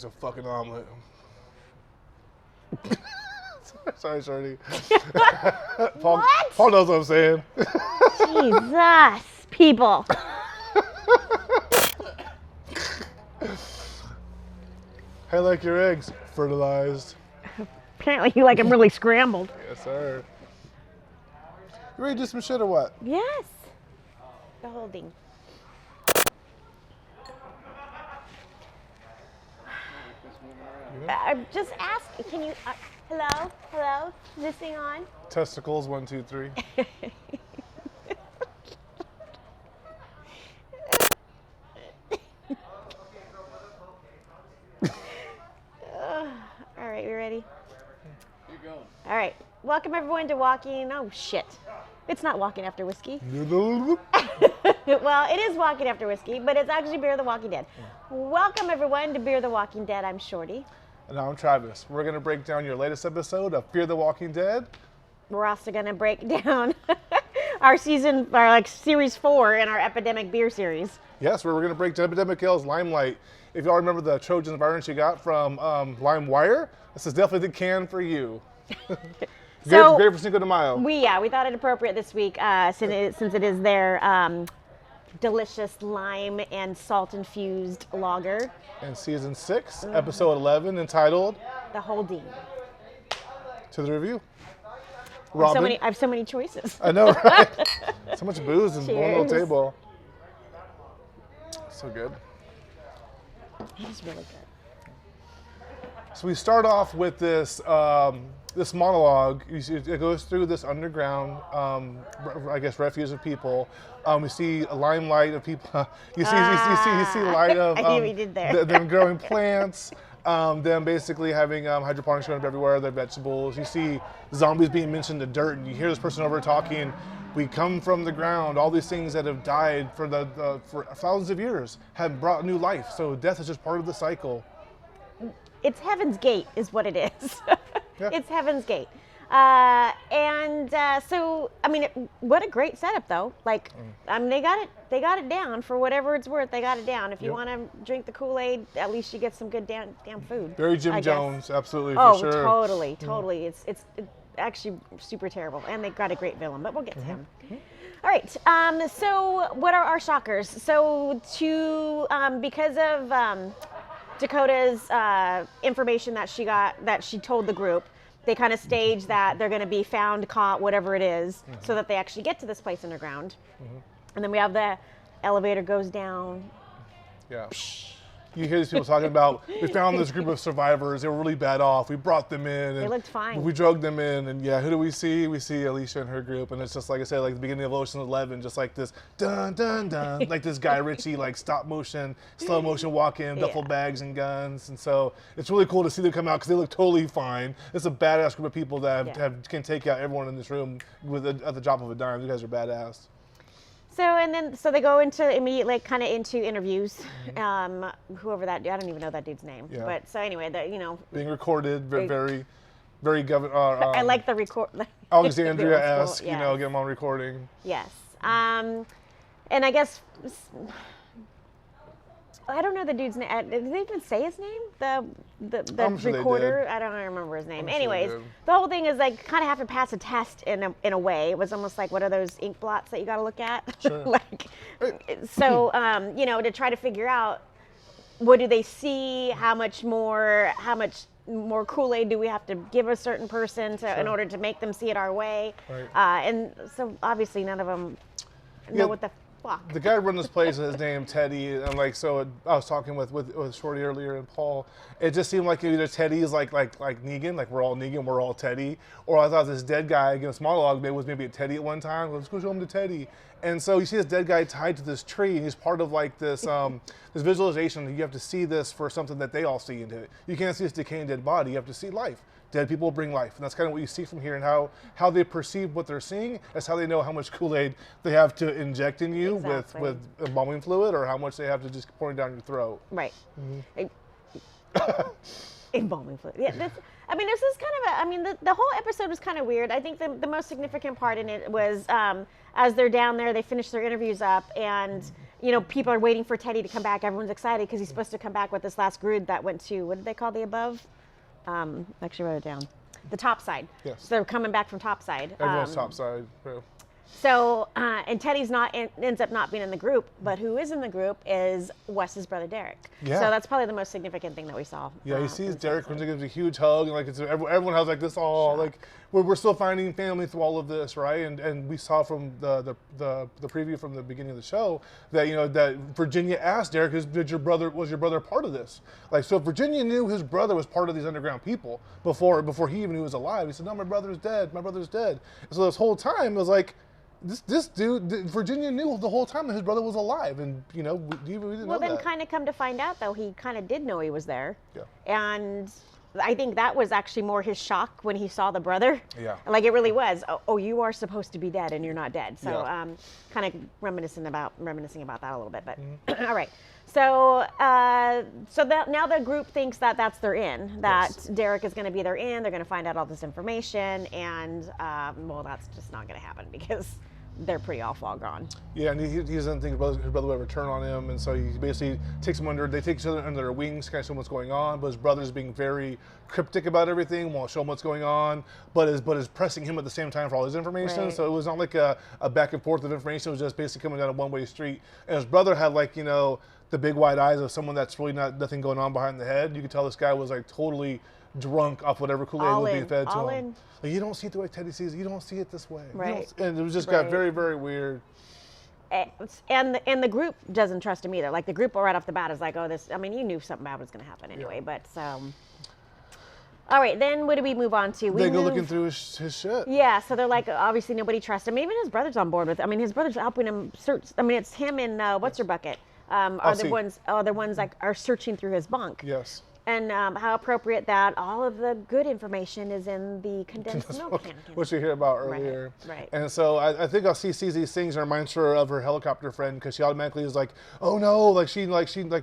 It's a fucking omelet. Sorry, Shorty. Paul, What? Paul knows what I'm saying. Jesus, people. I like your eggs fertilized. Apparently you like them really scrambled. Yes, sir. You ready to do some shit or what? Yes. The holding. I'm just asking, can you, hello, is this thing on? Testicles, 1, 2, 3. All right, we ready? Keep going. All right, welcome everyone to Walking, oh shit. It's not Walking After Whiskey. Well, it is Walking After Whiskey, but it's actually Beer the Walking Dead. Welcome everyone to Beer the Walking Dead. I'm Shorty. And I'm Travis. We're going to break down your latest episode of Fear the Walking Dead. We're also going to break down our series 4 in our Epidemic Beer series. Yes, we're going to break down Epidemic Ales Limelight. If y'all remember the Trojan virus you got from LimeWire, this is definitely the can for you. Great for Cinco de Mayo. We thought it appropriate this week since it is their delicious lime and salt infused lager. And season 6, episode 11, entitled The Holding. To the review. I Robin. have so many choices. I know, right? So much booze in one little Cheers. table. So good. It is really good. So we start off with this this monologue. It goes through this underground, I guess, refuge of people. We see a limelight of people. You see light of I see what you did there. them growing plants. Them basically having hydroponics growing up everywhere. Their vegetables. You see zombies being mentioned in dirt, and you hear this person over talking. We come from the ground. All these things that have died for for thousands of years have brought new life. So death is just part of the cycle. It's Heaven's Gate is what it is. Yeah. It's Heaven's Gate. So, I mean, what a great setup though. Like, I mean, they got it down for whatever it's worth. They got it down. If you want to drink the Kool-Aid, at least you get some good damn food. Very Jim I guess. Jones, absolutely, Oh, for sure. totally. It's actually super terrible, and they got a great villain, but we'll get to him. All right. So, what are our shockers? So, because of Dakota's information that she told the group, they kind of stage that they're going to be found, caught, whatever it is, so that they actually get to this place underground. And then we have the elevator goes down. Yeah. You hear these people talking about, we found this group of survivors. They were really bad off. We brought them in. They looked fine. We drugged them in. And yeah, who do we see? We see Alicia and her group. And it's just like I said, like the beginning of Ocean 11, just like this dun, dun, dun. Like this Guy Ritchie, like stop motion, slow motion walk in, duffel bags and guns. And so it's really cool to see them come out because they look totally fine. It's a badass group of people that can take out everyone in this room at the drop of a dime. You guys are badass. So they go immediately into interviews. Whoever that, I don't even know that dude's name. Yeah. But so anyway, Being recorded, very governor. I like the record. Alexandria-esque, Yes. get them on recording. Yes. And I guess I don't know the dude's name. Did they even say his name? The I'm sure they recorder? did. I don't remember his name. I'm sure Anyways, they did. the whole thing is like kind of have to pass a test in a way. It was almost like what are those ink blots that you got to look at? Sure. To try to figure out what do they see, how much more Kool-Aid do we have to give a certain person in order to make them see it our way? Right. And so obviously none of them know what the fuck. The guy running this place is named Teddy, and I was talking with Shorty earlier and Paul. It just seemed like either Teddy is like Negan, like we're all Negan, we're all Teddy, or I thought this dead guy against monologue was maybe a Teddy at one time. Let's go show him to Teddy. And so you see this dead guy tied to this tree, and he's part of like this this visualization. You have to see this for something that they all see into it. You can't see this decaying dead body. You have to see life. Dead people bring life, and that's kind of what you see from here, and how they perceive what they're seeing. That's how they know how much Kool-Aid they have to inject in you with embalming fluid, or how much they have to just pour it down your throat. Right. Embalming fluid. Yeah. This is kind of the whole episode was kind of weird. I think the most significant part in it was as they're down there, they finish their interviews up, and people are waiting for Teddy to come back. Everyone's excited because he's supposed to come back with this last group that went to, what did they call the above? Actually wrote it down. The topside. Yes. So they're coming back from topside. Everyone's topside. Yeah. So, and Teddy's ends up not being in the group, but who is in the group is Wes's brother Derek. Yeah. So that's probably the most significant thing that we saw. Yeah, he sees Derek when he gives a huge hug, and like everyone has like this all like we're still finding family through all of this, right? And we saw from the preview from the beginning of the show that that Virginia asked Derek, was your brother part of this? Like, so Virginia knew his brother was part of these underground people before he even knew he was alive. He said, no, my brother's dead. My brother's dead. And so this whole time it was like, This dude, Virginia knew the whole time that his brother was alive, and we didn't know that. Well, then kind of come to find out, though, he kind of did know he was there. Yeah. And I think that was actually more his shock when he saw the brother. Yeah. Like, it really was. Oh, you are supposed to be dead, and you're not dead. So, Yeah. kind of reminiscing about that a little bit. But all right. So, now the group thinks that that's their in. That Yes. Derek is going to be their in. They're going to find out all this information, and well, that's just not going to happen because they're pretty all far gone. Yeah, and he doesn't think his brother would ever turn on him, and so he basically takes him they take each other under their wings, kind of show him what's going on, but his brother's being very cryptic about everything, won't show him what's going on, but is pressing him at the same time for all his information, Right. so it was not like a back and forth of information, it was just basically coming down a one-way street, and his brother had like, the big wide eyes of someone that's really nothing going on behind the head. You could tell this guy was like totally drunk off whatever Kool-Aid was being fed to him. Like, you don't see it the way Teddy sees it. You don't see it this way. Right. And it was just got very, very weird. And the group doesn't trust him either. Like, the group right off the bat is like, oh, this. I mean, you knew something bad was going to happen anyway. Yeah. But all right, then what do we move on to? They go looking through his shit. Yeah, so they're like, obviously nobody trusts him. Even his brother's on board with it. I mean, his brother's helping him search. I mean, it's him and what's her bucket. Are the ones like are searching through his bunk. Yes. And how appropriate that all of the good information is in the condensed milk can. Which you hear about earlier. Right. And so I think she sees these things and reminds her of her helicopter friend because she automatically is like, oh no, like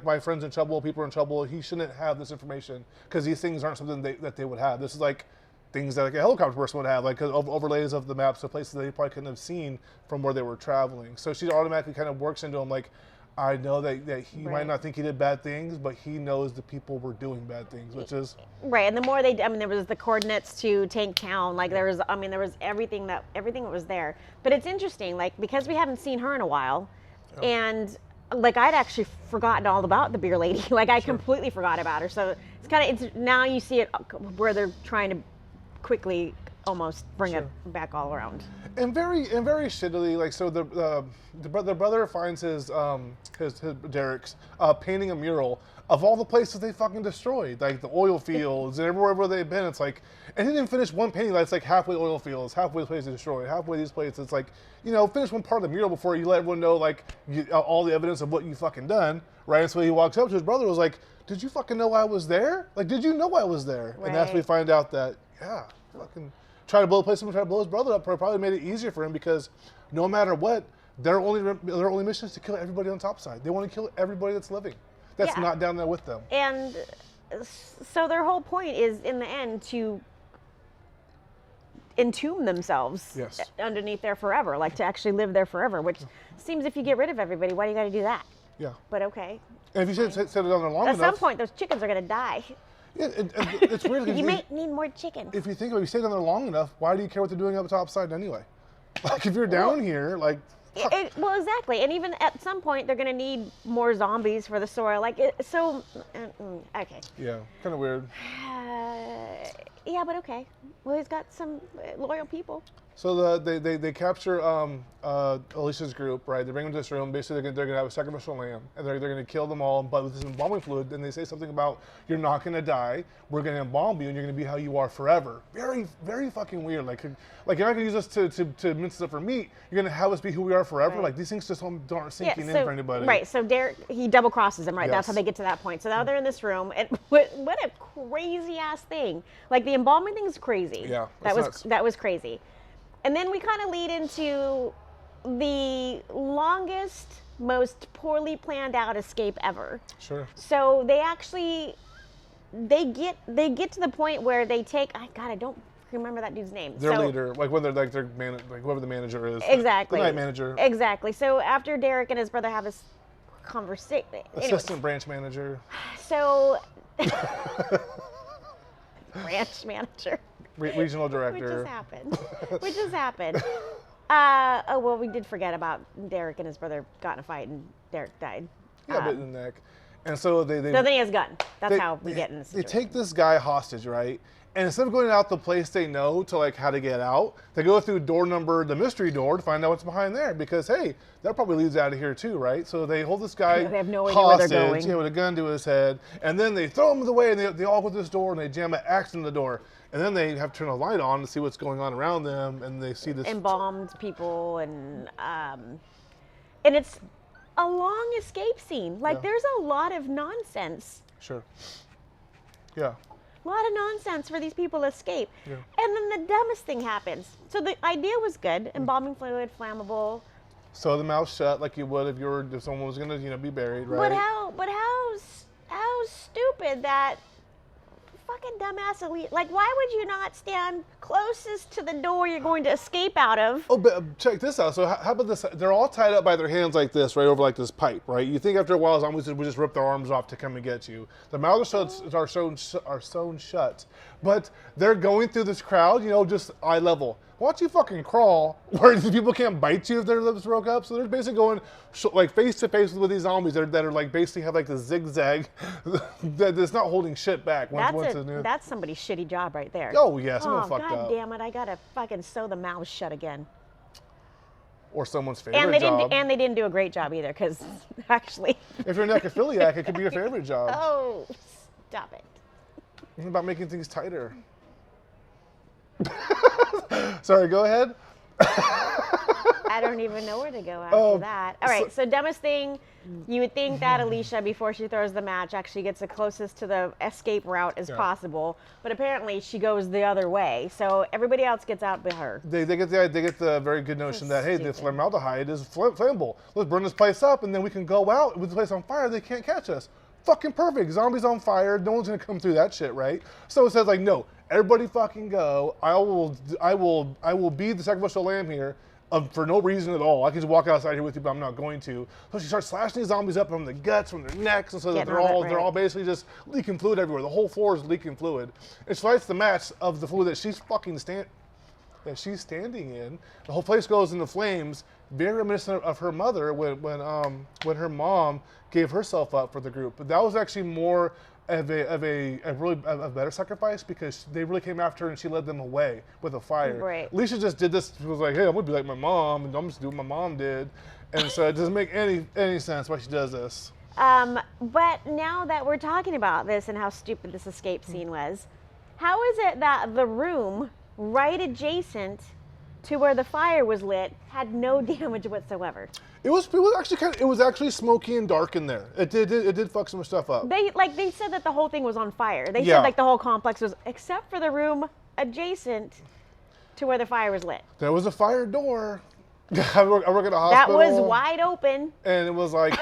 my friend's in trouble, people are in trouble. He shouldn't have this information because these things aren't something that they would have. This is like things that like a helicopter person would have, like overlays of the maps of places they probably couldn't have seen from where they were traveling. So she automatically kind of works into them like, I know that he might not think he did bad things, but he knows the people were doing bad things, which is right. And the more there was the coordinates to Tank Town, like there was everything that was there. But it's interesting, like because we haven't seen her in a while, and like I'd actually forgotten all about the beer lady. Like I completely forgot about her. So it's now you see it where they're trying to quickly almost bring it back all around. And very shittily, like so the brother finds his Derek's painting a mural of all the places they fucking destroyed, like the oil fields and everywhere where they've been. It's like, and he didn't finish one painting that's like halfway oil fields, halfway the places destroyed, halfway these places. It's like, finish one part of the mural before you let everyone know like all the evidence of what you fucking done, right? And so he walks up to his brother, was like, did you fucking know I was there? Like, did you know I was there? Right. And that's when we find out that fucking. Try to blow the place up and try to blow his brother up probably made it easier for him because no matter what, their only mission is to kill everybody on topside. They want to kill everybody that's living. That's not down there with them. And so their whole point is in the end to entomb themselves underneath there forever, like to actually live there forever, which seems if you get rid of everybody, why do you got to do that? Yeah. But okay. And if you sit it down there long enough. At some point, those chickens are going to die. Yeah, it's weird. You might need more chickens. If you think about it, if you stay down there long enough, why do you care what they're doing up top side anyway? Like if you're down here, like. Well, exactly, and even at some point they're going to need more zombies for the story. Like okay. Yeah, kind of weird. Yeah, but okay. Well, he's got some loyal people. So they capture Alicia's group, right? They bring them to this room. Basically, they're gonna have a sacrificial lamb, and they're gonna kill them all. But with this embalming fluid, and they say something about you're not gonna die. We're gonna embalm you, and you're gonna be how you are forever. Very, very fucking weird. Like you're not gonna use us to mince it up for meat. You're gonna have us be who we are forever. Right. Like these things just aren't sinking in for anybody. Right. So Derek, he double crosses him. Right. Yes. That's how they get to that point. So now they're in this room, and what a crazy ass thing. Like the embalming thing is crazy. Yeah. That was crazy. And then we kind of lead into the longest, most poorly planned out escape ever. Sure. So they get to the point where they take. I don't remember that dude's name. Their leader, like whether like their whoever the manager is. Exactly. The night manager. Exactly. So after Derek and his brother have this conversation. Assistant branch manager. So, branch manager. Regional director. Which just happened. Oh, well, we did forget about Derek and his brother got in a fight and Derek died. Yeah, bit in the neck. And so they so then he has a gun. That's how we get in this situation. They take this guy hostage, right? And instead of going out the place they know to like how to get out, they go through the mystery door to find out what's behind there. Because hey, that probably leads out of here too, right? So they hold this guy they have no idea hostage, where they're going. Yeah, with a gun to his head, and then they throw him away, and they all go to this door and they jam an axe in the door, and then they have to turn a light on to see what's going on around them, and they see this embalmed people, and it's a long escape scene. Like there's a lot of nonsense. Sure. Yeah. A lot of nonsense for these people to escape. Yeah. And then the dumbest thing happens. So the idea was good, embalming fluid, flammable. Sew the mouth shut like you would if someone was gonna be buried, right? But how stupid that fucking dumbass elite. Like, why would you not stand closest to the door you're going to escape out of? Oh, but check this out. So how about this? They're all tied up by their hands like this, right over like this pipe, right? You think after a while zombies would just rip their arms off to come and get you. The mouths are sewn shut, but they're going through this crowd, just eye level. Why don't you fucking crawl where these people can't bite you if their lips broke up? So they're basically going like face to face with these zombies that are like basically have like the zigzag that's not holding shit back. That's somebody's shitty job right there. Oh yeah, someone fucked up. God damn it! I gotta fucking sew the mouth shut again. Or someone's favorite job. And they didn't do a great job either, because actually. If you're a necrophiliac, it could be your favorite job. Oh, stop it. It's about making things tighter. Sorry, go ahead. I don't even know where to go after that. All right, so dumbest thing, you would think that Alicia, before she throws the match, actually gets the closest to the escape route as possible, but apparently she goes the other way, so everybody else gets out by her. They get the very good notion that, hey, the formaldehyde is flammable. Let's burn this place up, and then we can go out with the place on fire. They can't catch us. Fucking perfect. Zombies on fire. No one's gonna come through that shit, right? So it says like, no, everybody fucking go. I will be the sacrificial lamb here. For no reason at all. I can just walk outside here with you, but I'm not going to. So she starts slashing these zombies up from the guts, from their necks, and so that they're all basically just leaking fluid everywhere. The whole floor is leaking fluid. And she lights the match of the fluid that she's standing in. The whole place goes into flames. Very reminiscent of her mother when her mom gave herself up for the group. But that was actually more of a better sacrifice, because they really came after her and she led them away with a fire. Right. Alicia just did this. She was like, hey, I'm gonna be like my mom, and I'm just doing what my mom did. And so it doesn't make any sense why she does this. But now that we're talking about this and how stupid this escape scene was, how is it that the room right adjacent to where the fire was lit had no damage whatsoever? It was actually smoky and dark in there. It did fuck some stuff up. They said that the whole thing was on fire. They said like the whole complex was, except for the room adjacent to where the fire was lit. There was a fire door. I work at a hospital. That was wide open. And it was like,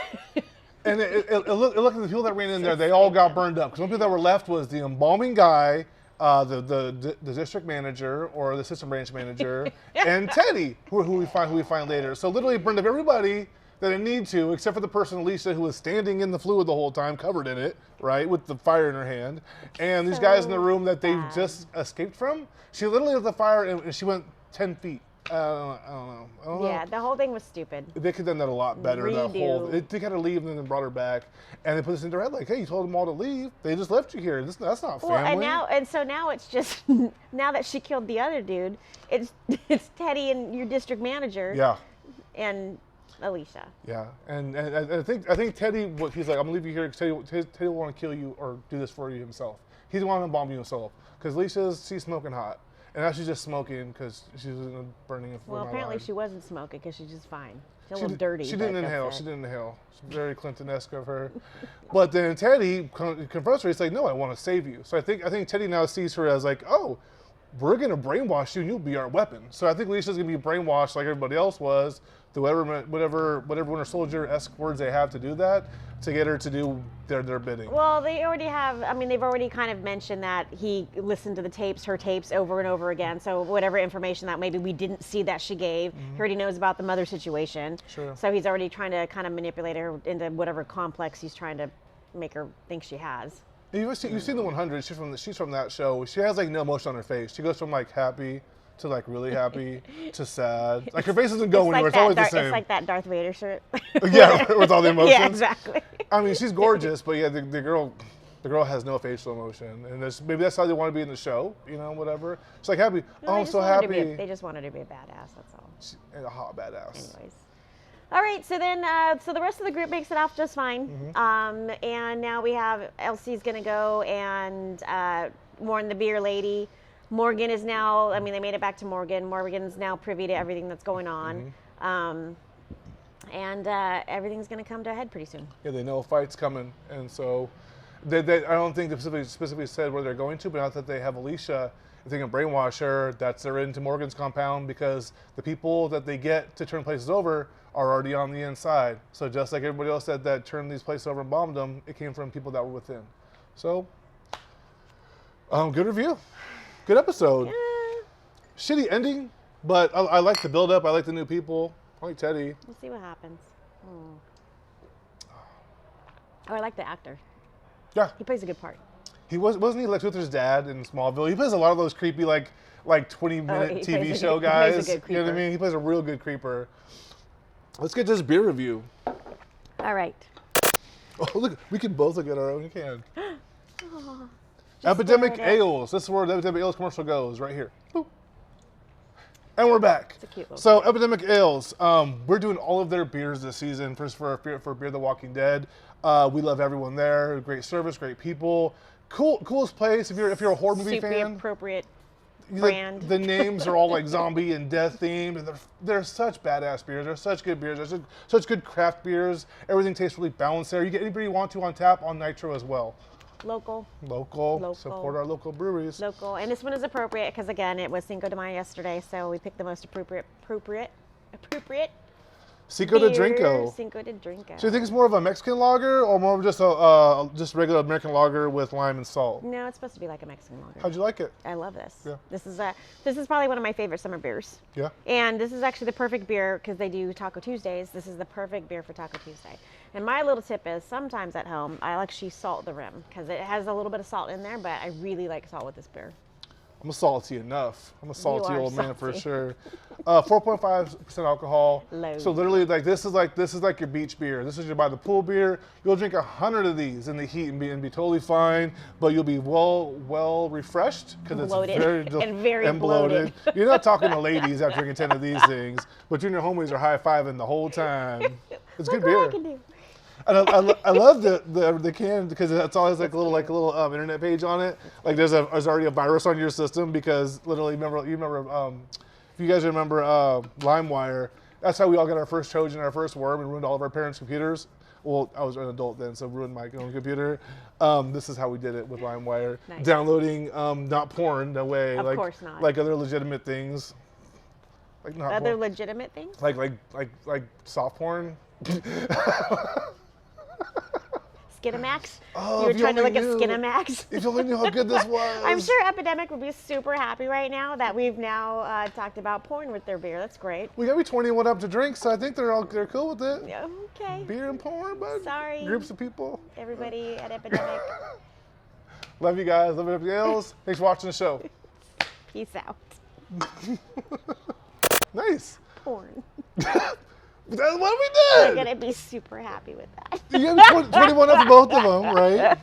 and it looked like the people that ran in there, they all got burned up. Because the only people that were left was the embalming guy, the district manager or the assistant branch manager, and Teddy, who we find later. So literally burned up everybody that it need to, except for the person, Alicia, who was standing in the fluid the whole time, covered in it, right, with the fire in her hand. And these guys in the room that they just escaped from, she literally lit the fire and she went 10 feet. I don't know. Yeah, the whole thing was stupid. They could have done that a lot better. They had to leave and then brought her back, and they put this in their head like, "Hey, you told them all to leave. They just left you here. That's not family." Well, and so now it's just now that she killed the other dude, it's Teddy and your district manager. Yeah. And Alicia. Yeah, and I think Teddy, he's like, I'm gonna leave you here because Teddy will want to kill you or do this for you himself. He's the one to bomb you himself, because she's smoking hot. And now she's just smoking because she's burning a Well, apparently she wasn't smoking because she's just fine. She's a little dirty. She didn't inhale. She didn't inhale. She's very Clinton-esque of her. But then Teddy confronts her. He's like, no, I want to save you. So I think Teddy now sees her as like, oh, we're going to brainwash you and you'll be our weapon. So I think Alicia's going to be brainwashed like everybody else was the whatever Winter Soldier-esque words they have to do that, to get her to do their bidding. Well, they already have. I mean, they've already kind of mentioned that he listened to her tapes over and over again. So whatever information that maybe we didn't see that she gave, he already knows about the mother situation. Sure. So he's already trying to kind of manipulate her into whatever complex he's trying to make her think she has. You've seen the 100. She's from that show. She has like no emotion on her face. She goes from like happy to like really happy to sad. Like her face doesn't go anywhere. It's always the same. It's like that Darth Vader shirt. Yeah, with all the emotions. Yeah, exactly. I mean, she's gorgeous, but yeah, the girl has no facial emotion, and maybe that's how they want to be in the show. You know, whatever. She's like happy. No, I'm so happy. They just wanted to be a badass. That's all. And a hot badass. Anyways. All right, so then, so the rest of the group makes it off just fine. And now we have Elsie's gonna go and warn the beer lady. Morgan is now, I mean, they made it back to Morgan. Morgan's now privy to everything that's going on. And everything's gonna come to a head pretty soon. Yeah, they know a fight's coming, and so I don't think they specifically said where they're going to, but now that they have Alicia, if they can brainwash her, they're into Morgan's compound, because the people that they get to turn places over are already on the inside. So just like everybody else that turned these places over and bombed them, it came from people that were within. So, good review. Good episode. Yeah. Shitty ending, but I like the build-up. I like the new people. I like Teddy. We'll see what happens. Oh, I like the actor. Yeah. He plays a good part. He wasn't he Lex Luthor's dad in Smallville? He plays a lot of those creepy like 20-minute TV show guys. He plays a good You know what I mean? He plays a real good creeper. Let's get this beer review. All right. Oh, look, we can both look at our own can. Oh, Epidemic Ales. This is where the Epidemic Ales commercial goes, right here. Boop. And we're back. It's a cute little So Epidemic Ales, we're doing all of their beers this season for Beer the Walking Dead. We love everyone there. Great service, great people. Coolest place if you're a horror movie super fan. Appropriate brand. The names are all like zombie and death themed, and they're such badass beers. They're such good beers. They're such good craft beers. Everything tastes really balanced there. You get anybody you want to on tap on Nitro as well. Local. Support our local breweries. Local. And this one is appropriate because, again, it was Cinco de Mayo yesterday, so we picked the most appropriate Cinco de beer. Drinko. Cinco de Drinko. So you think it's more of a Mexican lager or more of just a just regular American lager with lime and salt? No, it's supposed to be like a Mexican lager. How'd you like it? I love this. Yeah. This is probably one of my favorite summer beers. Yeah. And this is actually the perfect beer because they do Taco Tuesdays. This is the perfect beer for Taco Tuesday. And my little tip is sometimes at home I actually salt the rim because it has a little bit of salt in there, but I really like salt with this beer. I'm salty enough. I'm a salty old man for salty. sure. 4.5% alcohol. Low. So literally, this is like your beach beer. This is your by the pool beer. You'll drink 100 of these in the heat and be totally fine. But you'll be well refreshed because it's Bloated very and bloated. You're not talking to ladies after drinking 10 of these things, but you and your homies are high fiving the whole time. It's good Look what I beer. can do. And I love the can because it's always like a little internet page on it. Like there's already a virus on your system because literally if you guys remember LimeWire, that's how we all got our first Trojan, our first worm, and ruined all of our parents' computers. Well, I was an adult then, so ruined my own computer. This is how we did it with LimeWire. Nice. Downloading not porn, no way. Of course not. Like other legitimate things. Like not Other porn. legitimate things? Like soft porn. Skinamax? Oh, You were if you trying to only look at knew. Skinamax? If you only knew how good this was. I'm sure Epidemic would be super happy right now that we've now talked about porn with their beer. That's great. We got to be 21 up to drink, so I think they're cool with it. Yeah, okay. Beer and porn, but Sorry. groups of people. Everybody at Epidemic, Love you guys. Love it, Ales. Thanks for watching the show. peace out. Nice. Porn. That's what we We're did. going to be super happy with that. You got to be 21 up for both of them, right?